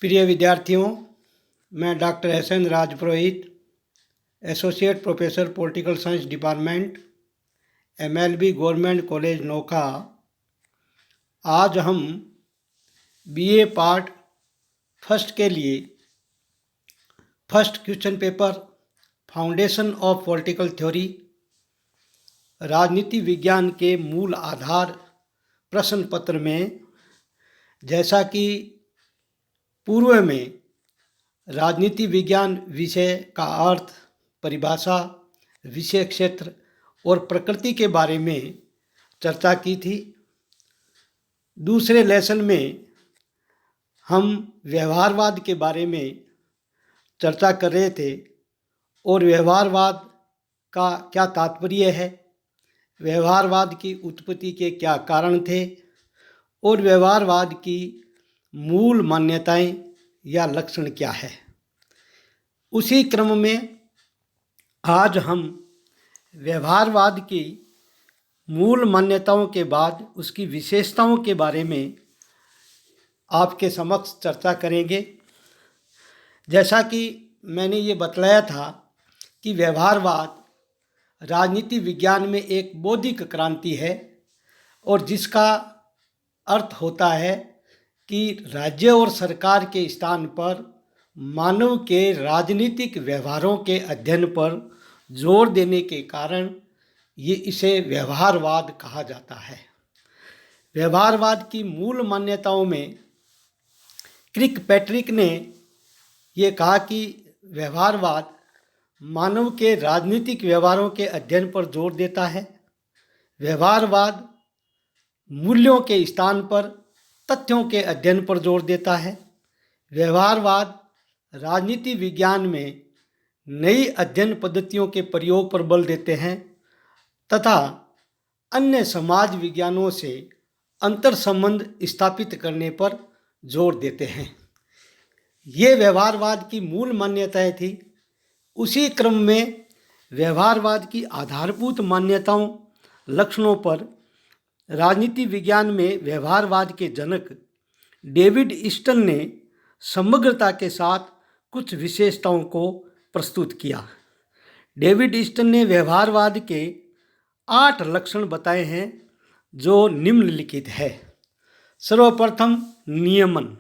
प्रिय विद्यार्थियों, मैं doctor S N. Rajpurohit, associate professor political science department, MLB government college Nokha. आज हम बीए पार्ट फर्स्ट के लिए first question paper foundation of political theory, राजनीति विज्ञान के मूल आधार प्रश्न पत्र में, जैसा कि पूर्व में राजनीति विज्ञान विषय का अर्थ, परिभाषा, विषय क्षेत्र और प्रकृति के बारे में चर्चा की थी। दूसरे लेसन में हम व्यवहारवाद के बारे में चर्चा कर रहे थे और व्यवहारवाद का क्या तात्पर्य है, व्यवहारवाद की उत्पत्ति के क्या कारण थे और व्यवहारवाद की मूल मान्यताएं या लक्षण क्या है। उसी क्रम में आज हम व्यवहारवाद की मूल मान्यताओं के बाद उसकी विशेषताओं के बारे में आपके समक्ष चर्चा करेंगे। जैसा कि मैंने ये बतलाया था कि व्यवहारवाद राजनीति विज्ञान में एक बौद्धिक क्रांति है और जिसका अर्थ होता है कि राज्य और सरकार के स्थान पर मानव के राजनीतिक व्यवहारों के अध्ययन पर जोर देने के कारण इसे व्यवहारवाद कहा जाता है। व्यवहारवाद की मूल मान्यताओं में क्रिकपैट्रिक ने ये कहा कि व्यवहारवाद मानव के राजनीतिक व्यवहारों के अध्ययन पर जोर देता है। व्यवहारवाद मूल्यों के स्थान पर तथ्यों के अध्ययन पर जोर देता है। व्यवहारवाद राजनीति विज्ञान में नई अध्ययन पद्धतियों के प्रयोग पर बल देते हैं तथा अन्य समाज विज्ञानों से अंतर संबंध स्थापित करने पर जोर देते हैं। ये व्यवहारवाद की मूल मान्यताएं थी। उसी क्रम में व्यवहारवाद की आधारभूत मान्यताओं, लक्षणों पर राजनीति विज्ञान में व्यवहारवाद के जनक डेविड ईस्टन ने समग्रता के साथ कुछ विशेषताओं को प्रस्तुत किया। डेविड ईस्टन ने व्यवहारवाद के 8 लक्षण बताए हैं जो निम्नलिखित है। सर्वप्रथम नियमन,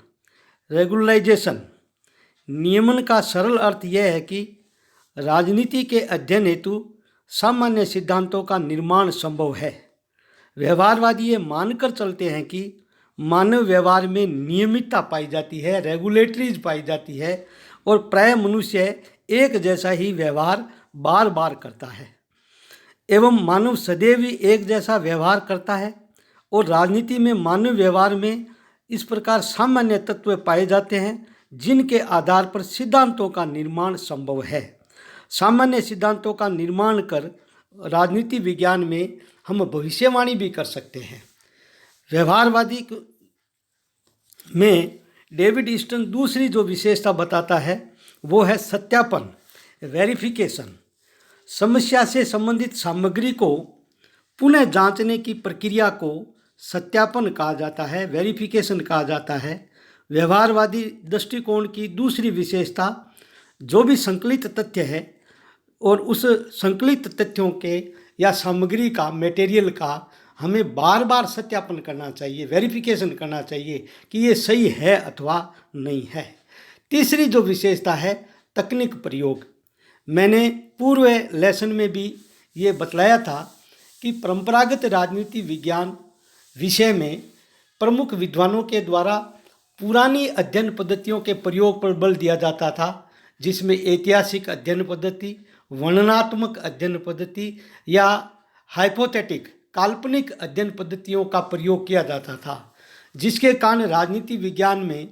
रेगुलराइजेशन। नियमन का सरल अर्थ यह है कि राजनीति के अध्ययन हेतु सामान्य सिद्धांतों का निर्माण संभव है। व्यवहारवादी ये मानकर चलते हैं कि मानव व्यवहार में नियमितता पाई जाती है, रेगुलेटरीज पाई जाती है और प्राय मनुष्य एक जैसा ही व्यवहार बार बार करता है एवं मानव सदैव ही एक जैसा व्यवहार करता है। और राजनीति में मानव व्यवहार में इस प्रकार सामान्य तत्व पाए जाते हैं जिनके आधार पर सिद्धांतों का निर्माण संभव है। सामान्य सिद्धांतों का निर्माण कर राजनीति विज्ञान में हम भविष्यवाणी भी कर सकते हैं। व्यवहारवादी में डेविड ईस्टन दूसरी जो विशेषता बताता है वो है सत्यापन, वेरिफिकेशन। समस्या से संबंधित सामग्री को पुनः जांचने की प्रक्रिया को सत्यापन कहा जाता है, वेरिफिकेशन कहा जाता है। व्यवहारवादी दृष्टिकोण की दूसरी विशेषता जो भी संकलित तथ्य है और उस संकलित तथ्यों के या सामग्री का, मटेरियल का हमें बार बार सत्यापन करना चाहिए, वेरिफिकेशन करना चाहिए कि ये सही है अथवा नहीं है। तीसरी जो विशेषता है तकनीक प्रयोग। मैंने पूर्व लेसन में भी ये बतलाया था कि परंपरागत राजनीति विज्ञान विषय में प्रमुख विद्वानों के द्वारा पुरानी अध्ययन पद्धतियों के प्रयोग पर बल दिया जाता था, जिसमें ऐतिहासिक अध्ययन पद्धति, वर्णनात्मक अध्ययन पद्धति या हाइपोथेटिक, काल्पनिक अध्ययन पद्धतियों का प्रयोग किया जाता था, जिसके कारण राजनीति विज्ञान में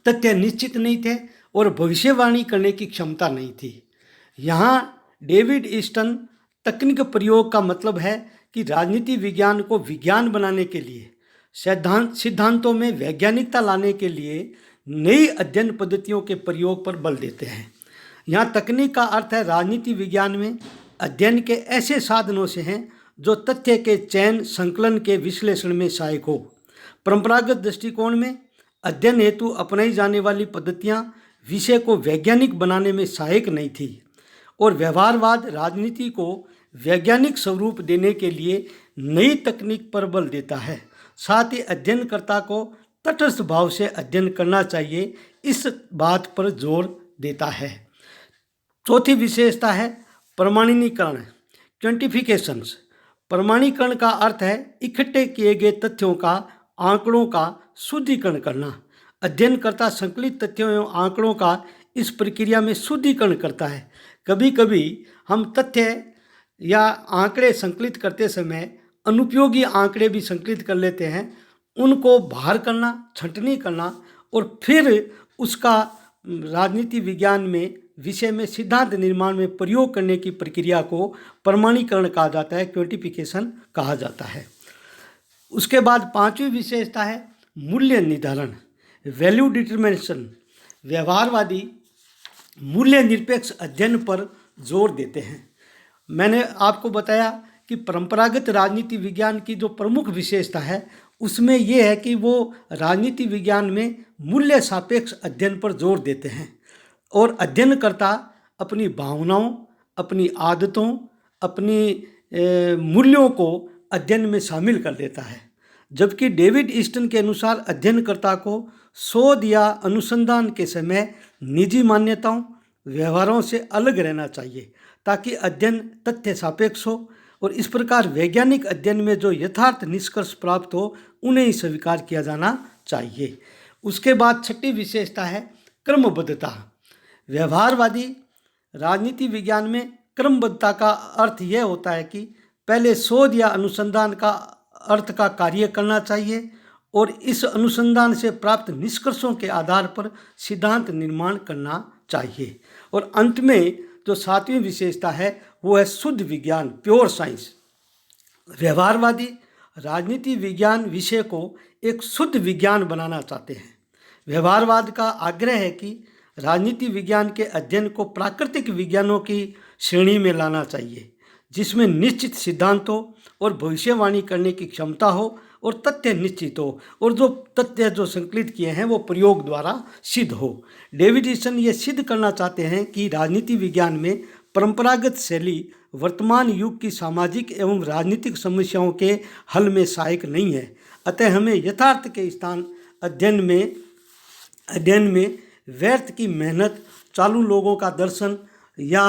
तथ्य निश्चित नहीं थे और भविष्यवाणी करने की क्षमता नहीं थी। यहाँ डेविड ईस्टन तकनीक प्रयोग का मतलब है कि राजनीति विज्ञान को विज्ञान बनाने के लिए, सिद्धांतों में वैज्ञानिकता लाने के लिए नई अध्ययन पद्धतियों के प्रयोग पर बल देते हैं। यहाँ तकनीक का अर्थ है राजनीति विज्ञान में अध्ययन के ऐसे साधनों से हैं जो तथ्य के चयन, संकलन के विश्लेषण में सहायक हो। परंपरागत दृष्टिकोण में अध्ययन हेतु अपनाई जाने वाली पद्धतियाँ विषय को वैज्ञानिक बनाने में सहायक नहीं थी और व्यवहारवाद राजनीति को वैज्ञानिक स्वरूप देने के लिए नई तकनीक पर बल देता है। साथ ही अध्ययनकर्ता को तटस्थ भाव से अध्ययन करना चाहिए, इस बात पर जोर देता है। चौथी विशेषता है प्रमाणीकरण, क्वांटिफिकेशंस। प्रमाणीकरण का अर्थ है इकट्ठे किए गए तथ्यों का आंकड़ों का शुद्धिकरण करना। अध्ययनकर्ता संकलित तथ्यों एवं आंकड़ों का इस प्रक्रिया में शुद्धिकरण करता है। कभी कभी हम तथ्य या आंकड़े संकलित करते समय अनुपयोगी आंकड़े भी संकलित कर लेते हैं, उनको बाहर करना, छंटनी करना और फिर उसका राजनीति विज्ञान में विषय में सिद्धांत निर्माण में प्रयोग करने की प्रक्रिया को प्रमाणीकरण कहा जाता है, क्वांटिफिकेशन कहा जाता है। उसके बाद पांचवी विशेषता है मूल्य निर्धारण, वैल्यू डिटरमिनेशन। व्यवहारवादी मूल्य निरपेक्ष अध्ययन पर जोर देते हैं। मैंने आपको बताया कि परंपरागत राजनीति विज्ञान की जो प्रमुख विशेषता है उसमें यह है कि वो राजनीति विज्ञान में मूल्य सापेक्ष अध्ययन पर जोर देते हैं और अध्ययनकर्ता अपनी भावनाओं, अपनी आदतों, अपनी मूल्यों को अध्ययन में शामिल कर देता है। जबकि डेविड ईस्टन के अनुसार अध्ययनकर्ता को शोध या अनुसंधान के समय निजी मान्यताओं, व्यवहारों से अलग रहना चाहिए ताकि अध्ययन तथ्य सापेक्ष हो और इस प्रकार वैज्ञानिक अध्ययन में जो यथार्थ निष्कर्ष प्राप्त हो उन्हें ही स्वीकार किया जाना चाहिए। उसके बाद छठी विशेषता है क्रमबद्धता। व्यवहारवादी राजनीति विज्ञान में क्रमबद्धता का अर्थ यह होता है कि पहले शोध या अनुसंधान का अर्थ का कार्य करना चाहिए और इस अनुसंधान से प्राप्त निष्कर्षों के आधार पर सिद्धांत निर्माण करना चाहिए। और अंत में जो सातवीं विशेषता है वो है शुद्ध विज्ञान, प्योर साइंस। व्यवहारवादी राजनीति विज्ञान विषय को एक शुद्ध विज्ञान बनाना चाहते हैं। व्यवहारवाद का आग्रह है कि राजनीति विज्ञान के अध्ययन को प्राकृतिक विज्ञानों की श्रेणी में लाना चाहिए, जिसमें निश्चित सिद्धांतों और भविष्यवाणी करने की क्षमता हो और तथ्य निश्चित हो और जो तथ्य जो संकलित किए हैं वो प्रयोग द्वारा सिद्ध हो। डेविड ईस्टन ये सिद्ध करना चाहते हैं कि राजनीति विज्ञान में परंपरागत शैली वर्तमान युग की सामाजिक एवं राजनीतिक समस्याओं के हल में सहायक नहीं है। अतः हमें यथार्थ के स्थान अध्ययन में व्यर्थ की मेहनत, चालू लोगों का दर्शन या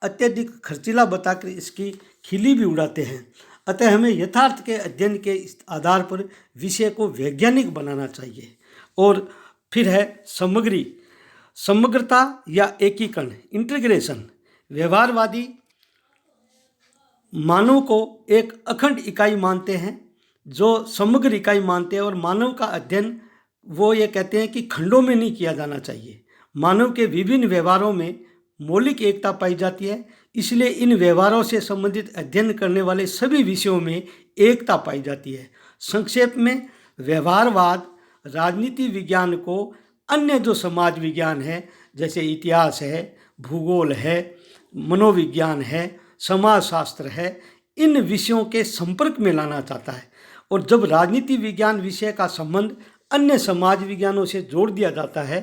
अत्यधिक खर्चीला बताकर इसकी खिल्ली भी उड़ाते हैं। अतः हमें यथार्थ के अध्ययन के आधार पर विषय को वैज्ञानिक बनाना चाहिए। और फिर है समग्रता या एकीकरण, इंटीग्रेशन। व्यवहारवादी मानव को एक अखंड इकाई मानते हैं, जो समग्र इकाई मानते हैं और मानव का अध्ययन वो ये कहते हैं कि खंडों में नहीं किया जाना चाहिए। मानव के विभिन्न व्यवहारों में मौलिक एकता पाई जाती है, इसलिए इन व्यवहारों से संबंधित अध्ययन करने वाले सभी विषयों में एकता पाई जाती है। संक्षेप में व्यवहारवाद राजनीति विज्ञान को अन्य जो समाज विज्ञान है, जैसे इतिहास है, भूगोल है, मनोविज्ञान है, समाजशास्त्र है, इन विषयों के संपर्क में लाना चाहता है। और जब राजनीति विज्ञान विषय का संबंध अन्य समाज विज्ञानों से जोड़ दिया जाता है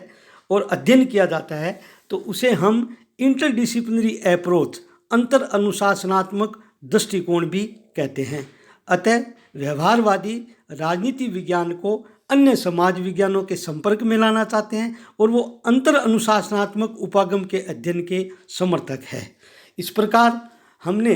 और अध्ययन किया जाता है तो उसे हम इंटरडिसिप्लिनरी अप्रोच, अंतर अनुशासनात्मक दृष्टिकोण भी कहते हैं। अतः व्यवहारवादी राजनीति विज्ञान को अन्य समाज विज्ञानों के संपर्क में लाना चाहते हैं और वो अंतर अनुशासनात्मक उपागम के अध्ययन के समर्थक है। इस प्रकार हमने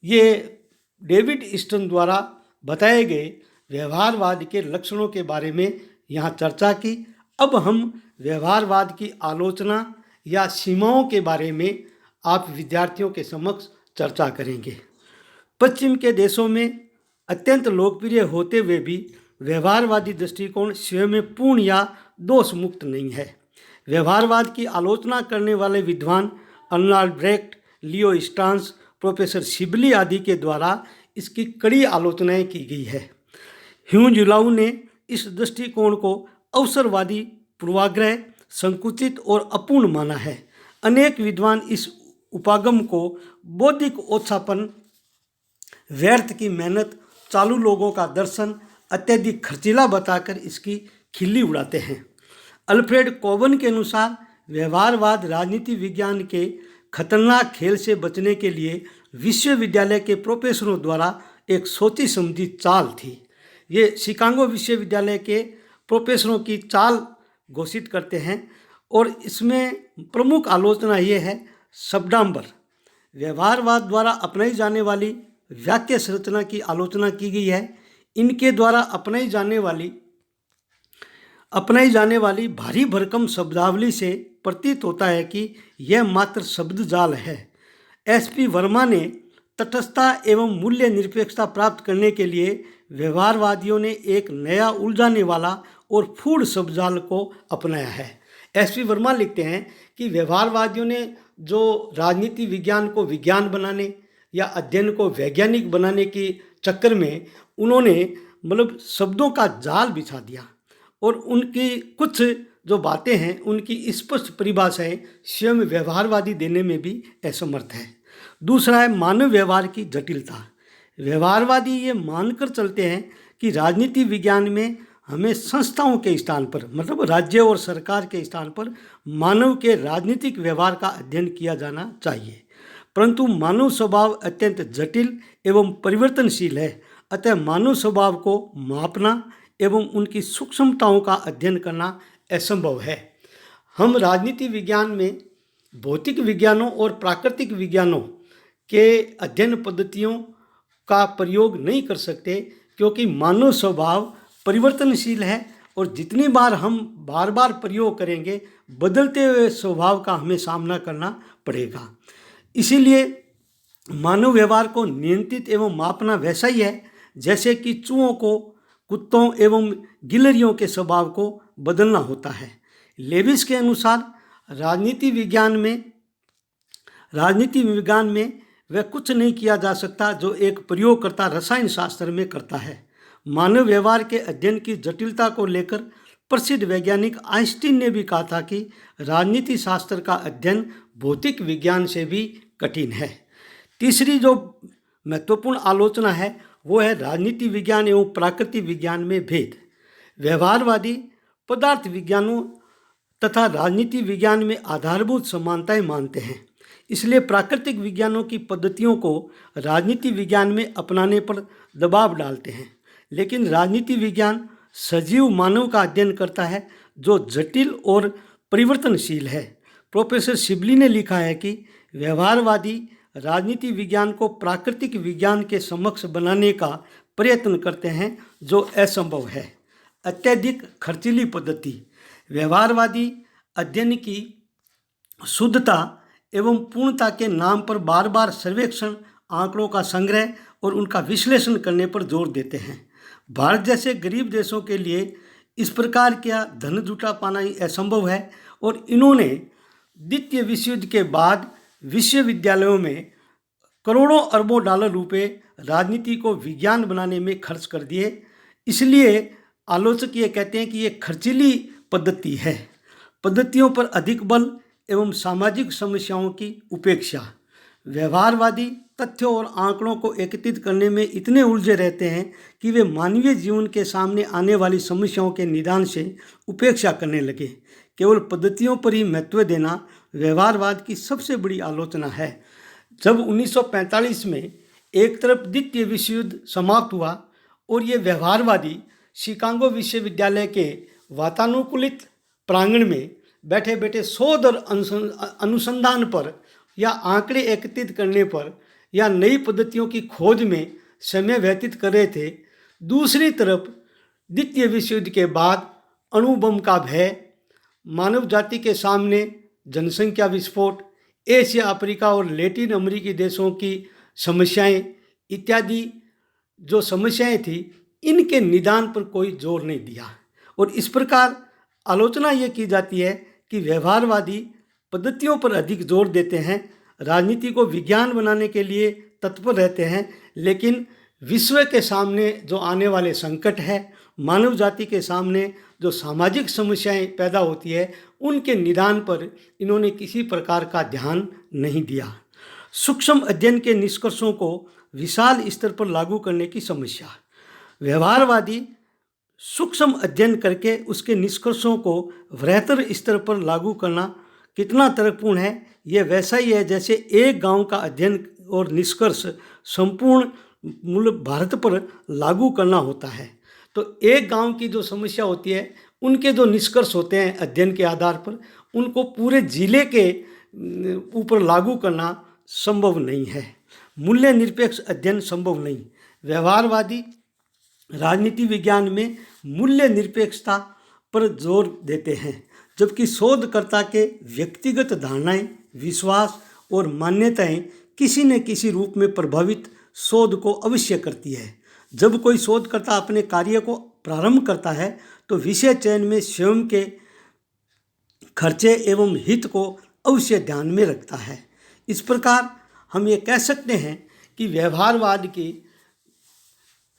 ये डेविड ईस्टन द्वारा बताए गए व्यवहारवाद के लक्षणों के बारे में यहाँ चर्चा की। अब हम व्यवहारवाद की आलोचना या सीमाओं के बारे में आप विद्यार्थियों के समक्ष चर्चा करेंगे। पश्चिम के देशों में अत्यंत लोकप्रिय होते हुए भी व्यवहारवादी दृष्टिकोण स्वयं में पूर्ण या दोष मुक्त नहीं है। व्यवहारवाद की आलोचना करने वाले विद्वान अर्नाल्ड ब्रेक्ट, लियो स्ट्रांस, प्रोफेसर सिबली आदि के द्वारा इसकी कड़ी आलोचनाएं की गई है। ह्यू जुलाउ ने इस दृष्टिकोण को अवसरवादी, पूर्वाग्रह, संकुचित और अपूर्ण माना है। अनेक विद्वान इस उपागम को बौद्धिक ओछापन, व्यर्थ की मेहनत, चालू लोगों का दर्शन, अत्यधिक खर्चीला बताकर इसकी खिल्ली उड़ाते हैं। अल्फ्रेड कोवन के अनुसार व्यवहारवाद राजनीति विज्ञान के खतरनाक खेल से बचने के लिए विश्वविद्यालय के प्रोफेसरों द्वारा एक सोची समझी चाल थी। ये शिकागो विश्वविद्यालय के प्रोफेसरों की चाल घोषित करते हैं और इसमें प्रमुख आलोचना ये है शब्दांबर। व्यवहारवाद द्वारा अपनाई जाने वाली वाक्य संरचना की आलोचना की गई है। इनके द्वारा अपनाई जाने वाली भारी भरकम शब्दावली से प्रतीत होता है कि यह मात्र शब्द जाल है। एसपी वर्मा ने तटस्थता एवं मूल्य निरपेक्षता प्राप्त करने के लिए व्यवहारवादियों ने एक नया उलझाने वाला और फूड शब्दजाल को अपनाया है। एसपी वर्मा लिखते हैं कि व्यवहारवादियों ने जो राजनीति विज्ञान को विज्ञान बनाने या अध्ययन को वैज्ञानिक बनाने के चक्कर में उन्होंने शब्दों का जाल बिछा दिया और उनकी कुछ जो बातें हैं उनकी स्पष्ट परिभाषाएं स्वयं व्यवहारवादी देने में भी असमर्थ है। दूसरा है मानव व्यवहार की जटिलता। व्यवहारवादी ये मानकर चलते हैं कि राजनीति विज्ञान में हमें संस्थाओं के स्थान पर राज्य और सरकार के स्थान पर मानव के राजनीतिक व्यवहार का अध्ययन किया जाना चाहिए, परंतु मानव स्वभाव अत्यंत जटिल एवं परिवर्तनशील है। अतः मानव स्वभाव को मापना एवं उनकी सूक्ष्मताओं का अध्ययन करना असंभव है। हम राजनीति विज्ञान में भौतिक विज्ञानों और प्राकृतिक विज्ञानों के अध्ययन पद्धतियों का प्रयोग नहीं कर सकते, क्योंकि मानव स्वभाव परिवर्तनशील है और जितनी बार हम बार बार प्रयोग करेंगे बदलते हुए स्वभाव का हमें सामना करना पड़ेगा। इसीलिए मानव व्यवहार को नियंत्रित एवं मापना वैसा ही है जैसे कि चूहों को कुत्तों एवं गिलहरियों के स्वभाव को बदलना होता है। लेविस के अनुसार राजनीति विज्ञान में वह कुछ नहीं किया जा सकता जो एक प्रयोगकर्ता रसायन शास्त्र में करता है। मानव व्यवहार के अध्ययन की जटिलता को लेकर प्रसिद्ध वैज्ञानिक आइंस्टीन ने भी कहा था कि राजनीति शास्त्र का अध्ययन भौतिक विज्ञान से भी कठिन है। तीसरी जो महत्वपूर्ण आलोचना है वो है राजनीति विज्ञान एवं प्राकृतिक विज्ञान में भेद। व्यवहारवादी पदार्थ विज्ञानों तथा राजनीति विज्ञान में आधारभूत समानताएं मानते हैं, इसलिए प्राकृतिक विज्ञानों की पद्धतियों को राजनीति विज्ञान में अपनाने पर दबाव डालते हैं। लेकिन राजनीति विज्ञान सजीव मानव का अध्ययन करता है जो जटिल और परिवर्तनशील है। प्रोफेसर शिबली ने लिखा है कि व्यवहारवादी राजनीति विज्ञान को प्राकृतिक विज्ञान के समक्ष बनाने का प्रयत्न करते हैं जो असंभव है। अत्यधिक खर्चीली पद्धति। व्यवहारवादी अध्ययन की शुद्धता एवं पूर्णता के नाम पर बार बार सर्वेक्षण, आंकड़ों का संग्रह और उनका विश्लेषण करने पर जोर देते हैं। भारत जैसे गरीब देशों के लिए इस प्रकार का धन जुटा पाना ही असंभव है और इन्होंने द्वितीय विश्व युद्ध के बाद विश्वविद्यालयों में करोड़ों अरबों डॉलर रुपए राजनीति को विज्ञान बनाने में खर्च कर दिए। इसलिए आलोचक ये कहते हैं कि ये खर्चीली पद्धति है। पद्धतियों पर अधिक बल एवं सामाजिक समस्याओं की उपेक्षा। व्यवहारवादी तथ्यों और आंकड़ों को एकत्रित करने में इतने उलझे रहते हैं कि वे मानवीय जीवन के सामने आने वाली समस्याओं के निदान से उपेक्षा करने लगे। केवल पद्धतियों पर ही महत्व देना व्यवहारवाद की सबसे बड़ी आलोचना है। जब 1945 में एक तरफ द्वितीय विश्व युद्ध समाप्त हुआ और ये व्यवहारवादी शिकागो विश्वविद्यालय के वातानुकूलित प्रांगण में बैठे बैठे शोध और अनुसंधान पर या आंकड़े एकत्रित करने पर या नई पद्धतियों की खोज में समय व्यतीत कर रहे थे, दूसरी तरफ द्वितीय विश्व युद्ध के बाद अणु बम का भय, मानव जाति के सामने जनसंख्या विस्फोट, एशिया, अफ्रीका और लैटिन अमेरिकी देशों की समस्याएं इत्यादि जो समस्याएं थी, इनके निदान पर कोई जोर नहीं दिया। और इस प्रकार आलोचना ये की जाती है कि व्यवहारवादी पद्धतियों पर अधिक जोर देते हैं, राजनीति को विज्ञान बनाने के लिए तत्पर रहते हैं, लेकिन विश्व के सामने जो आने वाले संकट है, मानव जाति के सामने जो सामाजिक समस्याएं पैदा होती है, उनके निदान पर इन्होंने किसी प्रकार का ध्यान नहीं दिया। सूक्ष्म अध्ययन के निष्कर्षों को विशाल स्तर पर लागू करने की समस्या। व्यवहारवादी सूक्ष्म अध्ययन करके उसके निष्कर्षों को वृहत्तर स्तर पर लागू करना कितना तर्कपूर्ण है, यह वैसा ही है जैसे एक गांव का अध्ययन और निष्कर्ष संपूर्ण मूल भारत पर लागू करना होता है। तो एक गांव की जो समस्या होती है, उनके जो निष्कर्ष होते हैं अध्ययन के आधार पर, उनको पूरे जिले के ऊपर लागू करना संभव नहीं है। मूल्य निरपेक्ष अध्ययन संभव नहीं। व्यवहारवादी राजनीति विज्ञान में मूल्य निरपेक्षता पर जोर देते हैं, जबकि शोधकर्ता के व्यक्तिगत धारणाएं, विश्वास और मान्यताएं किसी न किसी रूप में प्रभावित शोध को अवश्य करती है। जब कोई शोधकर्ता अपने कार्य को प्रारंभ करता है तो विषय चयन में स्वयं के खर्चे एवं हित को अवश्य ध्यान में रखता है। इस प्रकार हम ये कह सकते हैं कि व्यवहारवाद की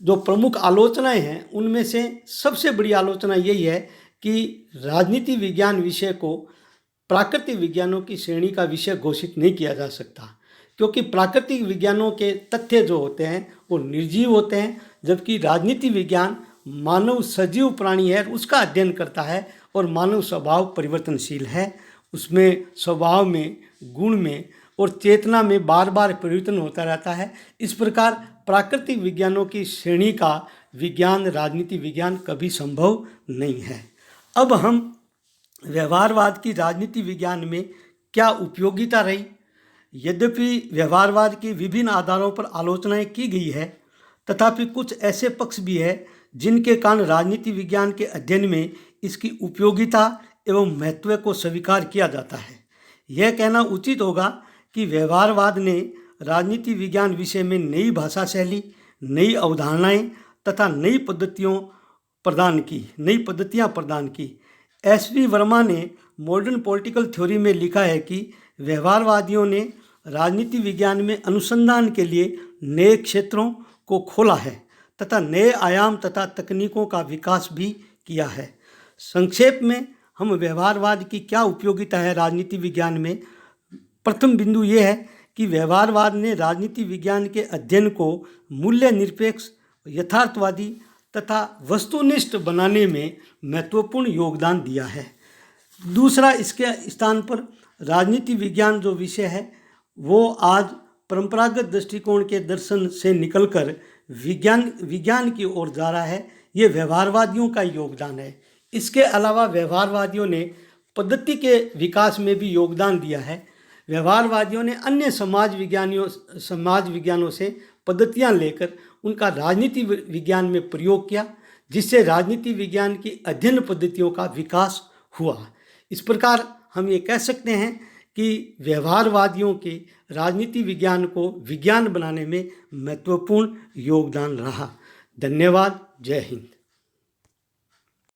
जो प्रमुख आलोचनाएं हैं, उनमें से सबसे बड़ी आलोचना यही है कि राजनीति विज्ञान विषय को प्राकृतिक विज्ञानों की श्रेणी का विषय घोषित नहीं किया जा सकता, क्योंकि प्राकृतिक विज्ञानों के तथ्य जो होते हैं वो निर्जीव होते हैं, जबकि राजनीति विज्ञान मानव सजीव प्राणी है, उसका अध्ययन करता है और मानव स्वभाव परिवर्तनशील है। उसमें स्वभाव में, गुण में और चेतना में बार बार परिवर्तन होता रहता है। इस प्रकार प्राकृतिक विज्ञानों की श्रेणी का विज्ञान राजनीति विज्ञान कभी संभव नहीं है। अब हम व्यवहारवाद की राजनीति विज्ञान में क्या उपयोगिता रही। यद्यपि व्यवहारवाद की विभिन्न आधारों पर आलोचनाएं की गई है, तथापि कुछ ऐसे पक्ष भी है जिनके कारण राजनीति विज्ञान के अध्ययन में इसकी उपयोगिता एवं महत्व को स्वीकार किया जाता है। यह कहना उचित होगा कि व्यवहारवाद ने राजनीति विज्ञान विषय में नई भाषा शैली, नई अवधारणाएं तथा नई पद्धतियां प्रदान की। एस.वी. वर्मा ने मॉडर्न पॉलिटिकल थ्योरी में लिखा है कि व्यवहारवादियों ने राजनीति विज्ञान में अनुसंधान के लिए नए क्षेत्रों को खोला है तथा नए आयाम तथा तकनीकों का विकास भी किया है। संक्षेप में हम व्यवहारवाद की क्या उपयोगिता है राजनीति विज्ञान में, प्रथम बिंदु ये है कि व्यवहारवाद ने राजनीति विज्ञान के अध्ययन को मूल्य निरपेक्ष, यथार्थवादी तथा वस्तुनिष्ठ बनाने में महत्वपूर्ण योगदान दिया है। दूसरा, इसके स्थान पर राजनीति विज्ञान जो विषय है वो आज परंपरागत दृष्टिकोण के दर्शन से निकलकर विज्ञान की ओर जा रहा है। ये व्यवहारवादियों का योगदान है। इसके अलावा व्यवहारवादियों ने पद्धति के विकास में भी योगदान दिया है। व्यवहारवादियों ने अन्य समाज विज्ञानों से पद्धतियां लेकर उनका राजनीति विज्ञान में प्रयोग किया, जिससे राजनीति विज्ञान की अध्ययन पद्धतियों का विकास हुआ। इस प्रकार हम ये कह सकते हैं कि व्यवहारवादियों के राजनीति विज्ञान को विज्ञान बनाने में महत्वपूर्ण योगदान रहा। धन्यवाद। जय हिंद।